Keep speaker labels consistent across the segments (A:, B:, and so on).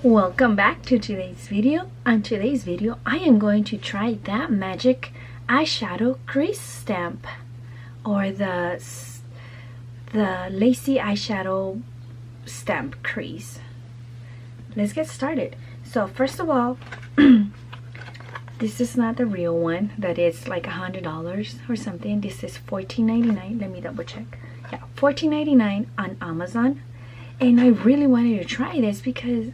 A: Welcome back to today's video. On today's video, I am going to try that magic eyeshadow crease stamp, or the lacy eyeshadow stamp crease. Let's get started. So first of all, this is not the real one that is like $100 or something. This is $14.99. Let me double check. Yeah, $14.99 on Amazon. And I really wanted to try this because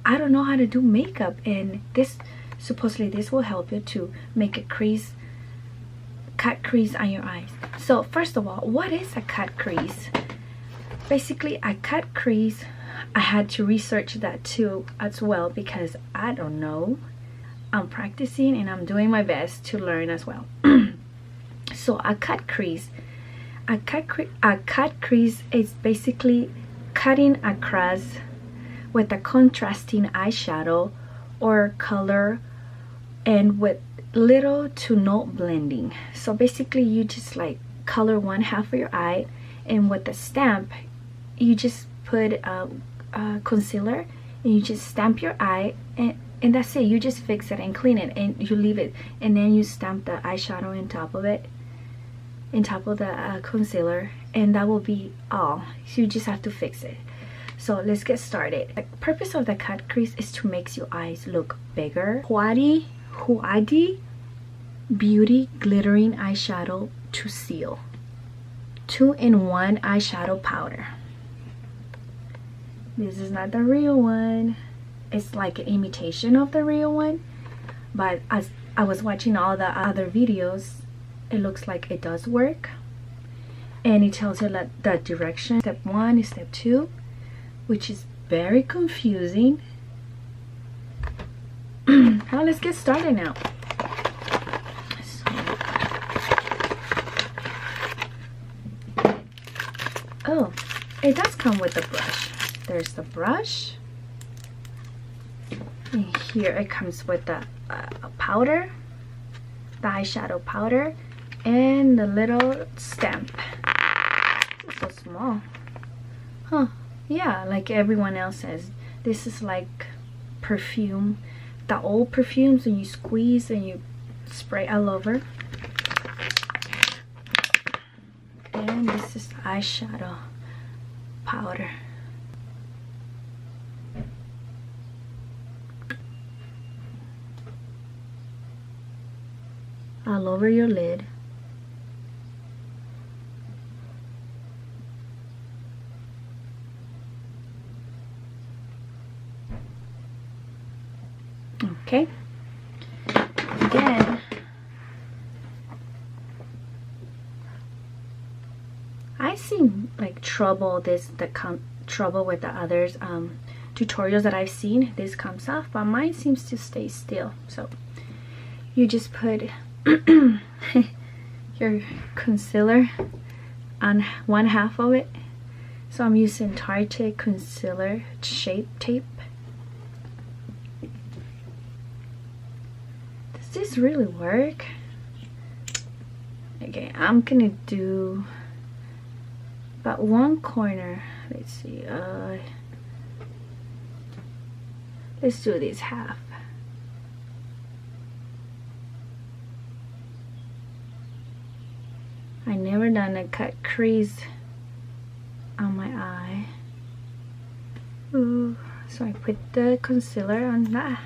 A: I don't know how to do makeup, and this supposedly this will help you to make a crease, cut crease on your eyes. So first of all, what is a cut crease? Basically, a cut crease, I had to research that too as well because I don't know. I'm practicing and I'm doing my best to learn as well. So a cut crease is basically cutting across with a contrasting eyeshadow or color, and with little to no blending. So basically you just like color one half of your eye, and with the stamp you just put a concealer and you just stamp your eye, and that's it. You just fix it and clean it and you leave it, and then you stamp the eyeshadow on top of it, on top of the concealer, and that will be all. So you just have to fix it. So let's get started. The purpose of the cut crease is to make your eyes look bigger. Huadi Beauty Glittering Eyeshadow to Seal 2-in-1 eyeshadow powder. This is not the real one. It's like an imitation of the real one, but as I was watching all the other videos, it looks like it does work, and it tells you that the direction, step 1 is step 2, which is very confusing. Now let's get started now. Oh, it does come with a brush. There's the brush, and here it comes with the powder, the eyeshadow powder, and the little stamp. It's so small, huh? Yeah, like everyone else says, this is like perfume, the old perfumes, and you squeeze and you spray all over. And this is eyeshadow powder. All over your lid. Okay, then I seen like trouble with the others tutorials that I've seen. This comes off, but mine seems to stay still. So you just put your concealer on one half of it. So I'm using Tarte concealer shape tape. Does this really work? Okay, I'm gonna do about one corner. Let's see, let's do this half. I never done a cut crease on my eye. Ooh. So I put the concealer on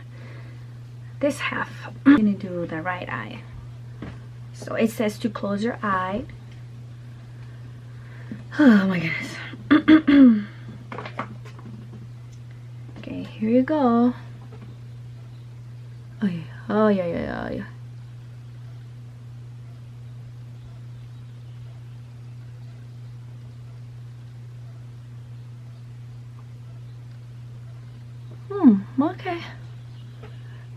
A: this half. I'm gonna do the right eye. So it says to close your eye. Oh my goodness. Okay, here you go. Oh yeah, oh yeah, yeah, yeah. Okay.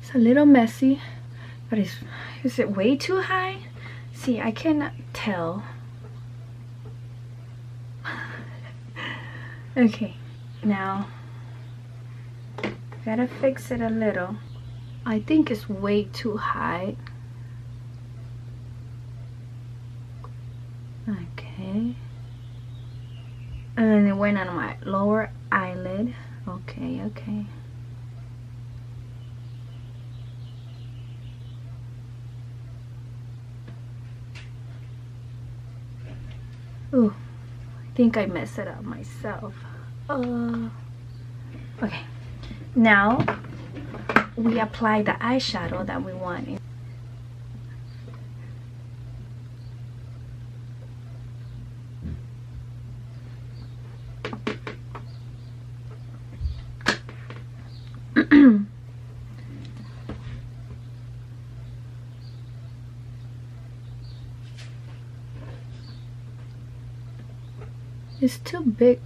A: It's a little messy, but is it way too high? See, I cannot tell. Okay, now gotta fix it a little. I think it's way too high. Okay. And then it went on my lower eyelid. Okay, okay. Ooh, I think I messed it up myself. Okay, now we apply the eyeshadow that we want. It's too big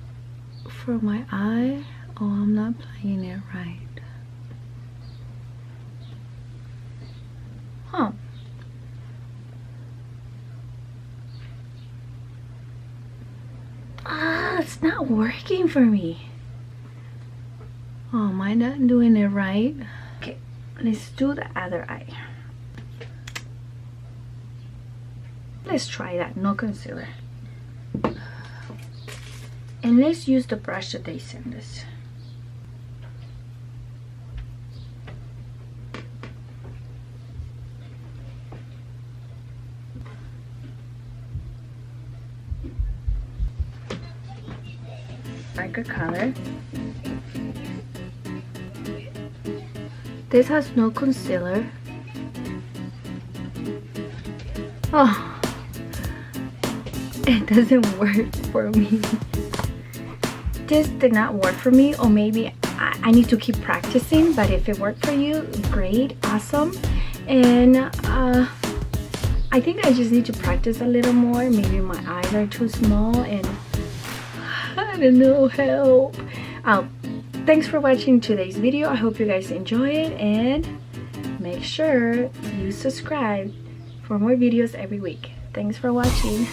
A: for my eye. Oh, I'm not applying it right. Huh. Ah, it's not working for me. Oh, am I not doing it right? Okay, let's do the other eye. Let's try that, no concealer. And let's use the brush that they sent us. Darker color. This has no concealer. Oh, it doesn't work for me. This did not work for me, or maybe I need to keep practicing, but if it worked for you, great, awesome. And I think I just need to practice a little more. Maybe my eyes are too small and I don't know, help. Thanks for watching today's video. I hope you guys enjoy it, and make sure you subscribe for more videos every week. Thanks for watching.